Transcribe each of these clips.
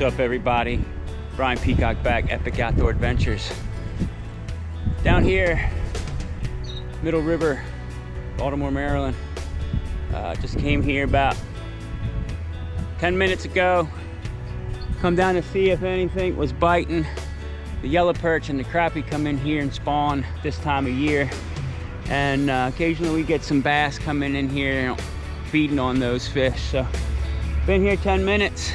What's up, everybody? Brian Peacock back, Epic Outdoor Adventures. Down here, Middle River, Baltimore, Maryland. Just came here about 10 minutes ago. Come down to see if anything was biting. The yellow perch and the crappie come in here and spawn this time of year. And occasionally we get some bass coming in here feeding on those fish. So, been here 10 minutes.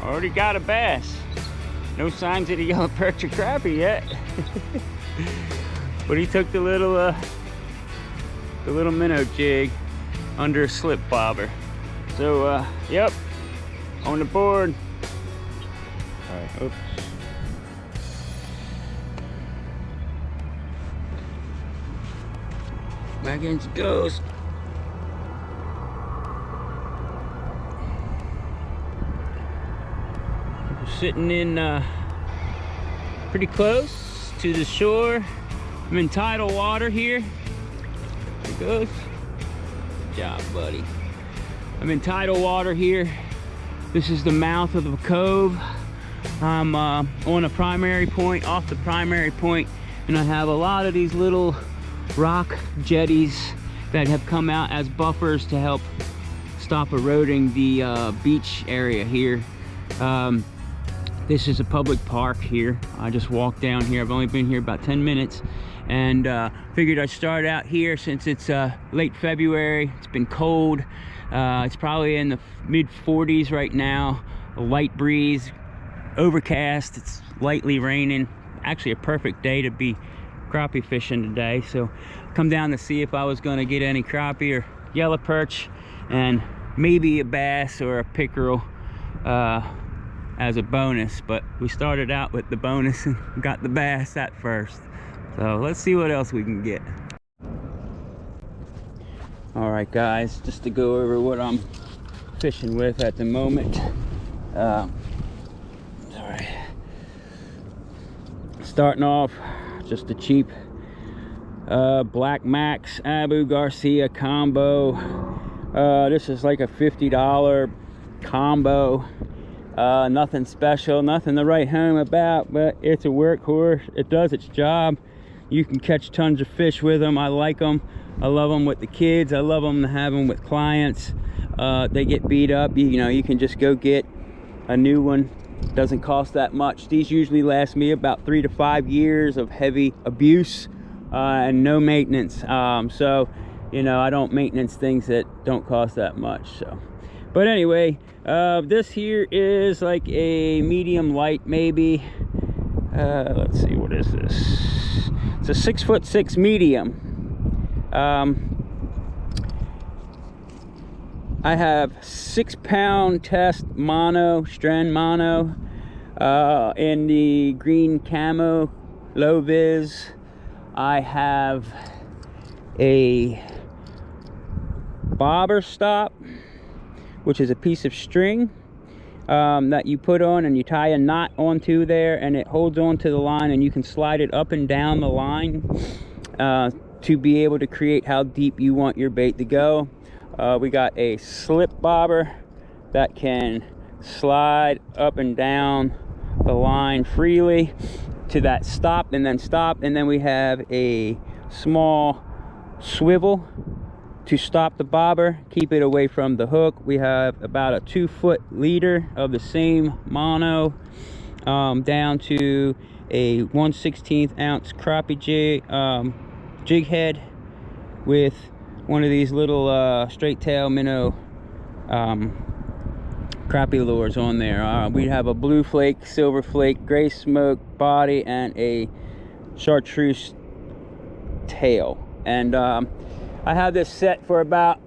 Already got a bass. No signs of the yellow perch or crappie yet. But he took the little minnow jig under a slip bobber. So yep, on the board. All right, oops. Back in it goes. Sitting in pretty close to the shore. I'm in tidal water here. There it goes. Good job, buddy. I'm in tidal water here. This is the mouth of the cove. I'm on a primary point, off the primary point, and I have a lot of these little rock jetties that have come out as buffers to help stop eroding the beach area here. This is a public park here. I just walked down here. I've only been here about 10 minutes and figured I'd start out here since it's late February. It's been cold. It's probably in the mid 40s right now. A light breeze, overcast. It's lightly raining. Actually a perfect day to be crappie fishing today. So come down to see if I was gonna get any crappie or yellow perch and maybe a bass or a pickerel as a bonus, but we started out with the bonus and got the bass at first. So let's see what else we can get. All right, guys, just to go over what I'm fishing with at the moment. All right, starting off, just a cheap Black Max Abu Garcia combo. This is like a $50 combo. Nothing special, nothing to write home about, but it's a workhorse. It does its job. You can catch tons of fish with them. I like them. I love them with the kids. I love them to have them with clients. They get beat up. You know, you can just go get a new one. Doesn't cost that much. These usually last me about 3 to 5 years of heavy abuse and no maintenance. So, you know, I don't maintenance things that don't cost that much. So, but anyway, this here is like a medium light, maybe. Let's see, what is this? It's a 6'6" medium. I have 6-pound test mono, Stren mono, in the green camo low vis. I have a bobber stop, which is a piece of string that you put on and you tie a knot onto there, and it holds onto the line, and you can slide it up and down the line to be able to create how deep you want your bait to go. We got a slip bobber that can slide up and down the line freely to that stop and then stop, and then we have a small swivel to stop the bobber, keep it away from the hook. We have about a 2-foot leader of the same mono, down to a 1/16 ounce crappie jig head with one of these little straight tail minnow crappie lures on there. We have a blue flake, silver flake, gray smoke body, and a chartreuse tail. And I have this set for about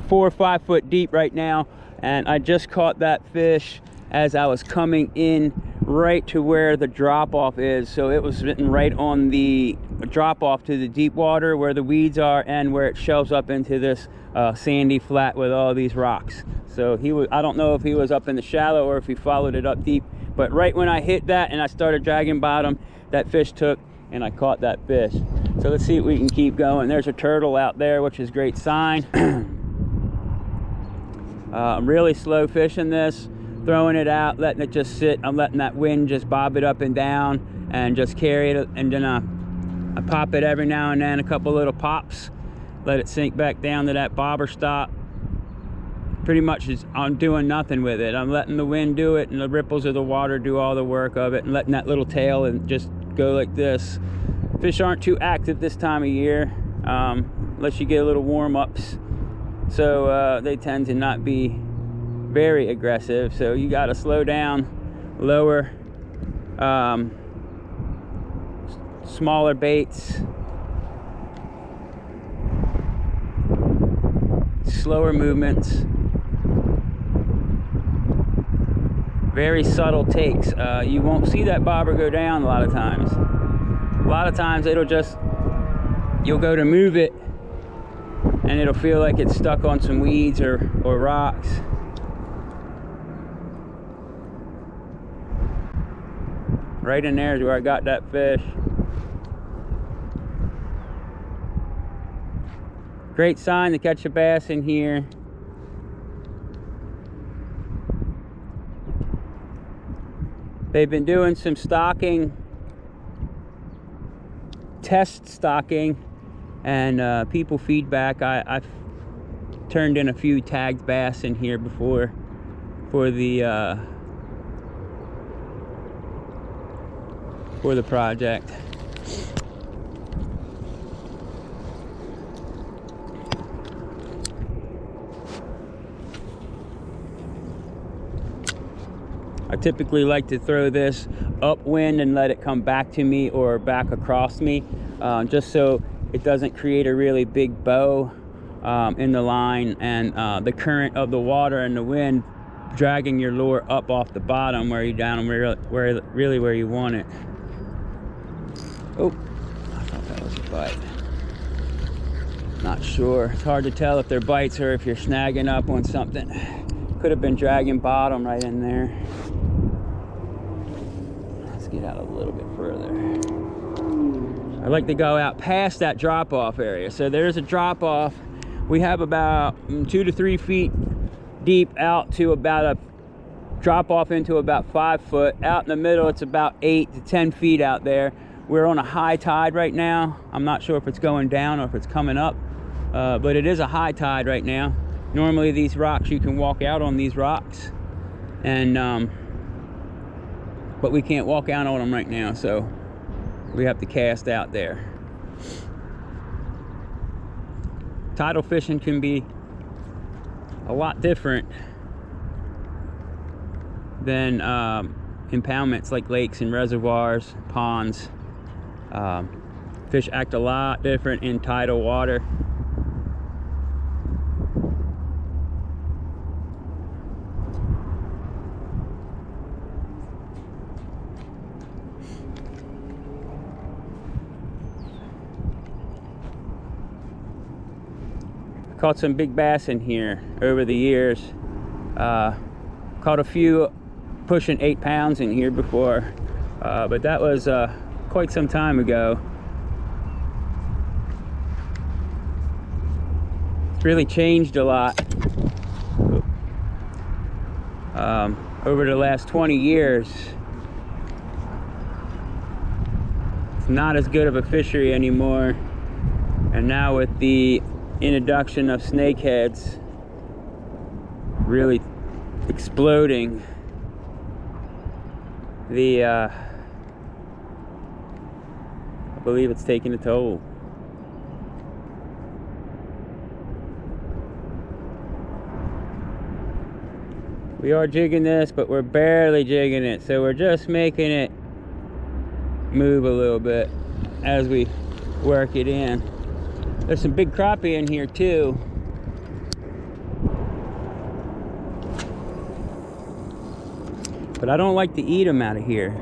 4 or 5 foot deep right now, and I just caught that fish as I was coming in right to where the drop off is. So it was sitting right on the drop off to the deep water where the weeds are and where it shelves up into this sandy flat with all these rocks. So he was, I don't know if he was up in the shallow or if he followed it up deep, but right when I hit that and I started dragging bottom, that fish took and I caught that fish. So let's see if we can keep going. There's a turtle out there, which is a great sign. I'm really slow fishing this, throwing it out, letting it just sit. I'm letting that wind just bob it up and down and just carry it, and then I pop it every now and then, a couple little pops, let it sink back down to that bobber stop. Pretty much I'm doing nothing with it. I'm letting the wind do it and the ripples of the water do all the work of it, and letting that little tail and just go like this. Fish aren't too active this time of year, unless you get a little warm-ups. So they tend to not be very aggressive. So you got to slow down, lower, smaller baits, slower movements, very subtle takes. You won't see that bobber go down a lot of times. A lot of times it'll just, you'll go to move it and it'll feel like it's stuck on some weeds or rocks. Right in there is where I got that fish. Great sign to catch a bass in here. They've been doing some stocking, test stocking, and people feedback. I've turned in a few tagged bass in here before for the project. I typically like to throw this upwind and let it come back to me or back across me, just so it doesn't create a really big bow in the line, and the current of the water and the wind dragging your lure up off the bottom where you down where you want it. Oh, I thought that was a bite. Not sure. It's hard to tell if they're bites or if you're snagging up on something. Could have been dragging bottom right in there. Let's get out a little bit further. I like to go out past that drop-off area. So there's a drop-off. We have about 2 to 3 feet deep out to about a drop-off into about 5 foot. Out in the middle, it's about 8 to 10 feet out there. We're on a high tide right now. I'm not sure if it's going down or if it's coming up, but it is a high tide right now. Normally these rocks, you can walk out on these rocks, and but we can't walk out on them right now, so we have to cast out there. Tidal fishing can be a lot different than impoundments like lakes and reservoirs, ponds. Fish act a lot different in tidal water. Caught some big bass in here over the years. Caught a few pushing 8 pounds in here before, but that was quite some time ago. It's really changed a lot over the last 20 years. It's not as good of a fishery anymore, and now with the introduction of snakeheads really exploding, I believe it's taking a toll. We are jigging this, but we're barely jigging it, so we're just making it move a little bit as we work it in. There's some big crappie in here too. But I don't like to eat them out of here.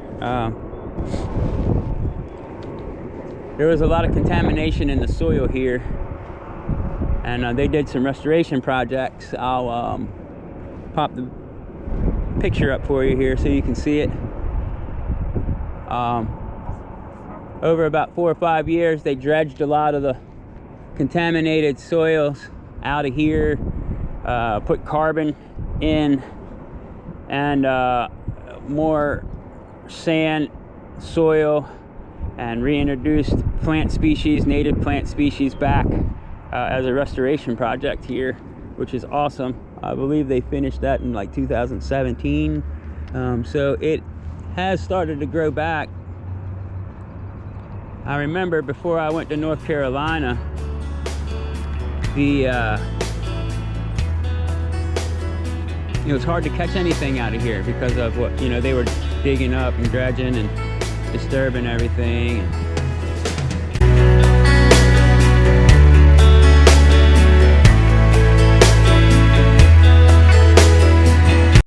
There was a lot of contamination in the soil here, and they did some restoration projects. I'll pop the picture up for you here so you can see it. Over about 4 or 5 years, they dredged a lot of the contaminated soils out of here. put carbon in, and more sand, soil, and reintroduced plant species, native plant species back as a restoration project here, which is awesome. I believe they finished that in like 2017. So it has started to grow back. I remember before I went to North Carolina, it was hard to catch anything out of here because of what, they were digging up and dredging and disturbing everything.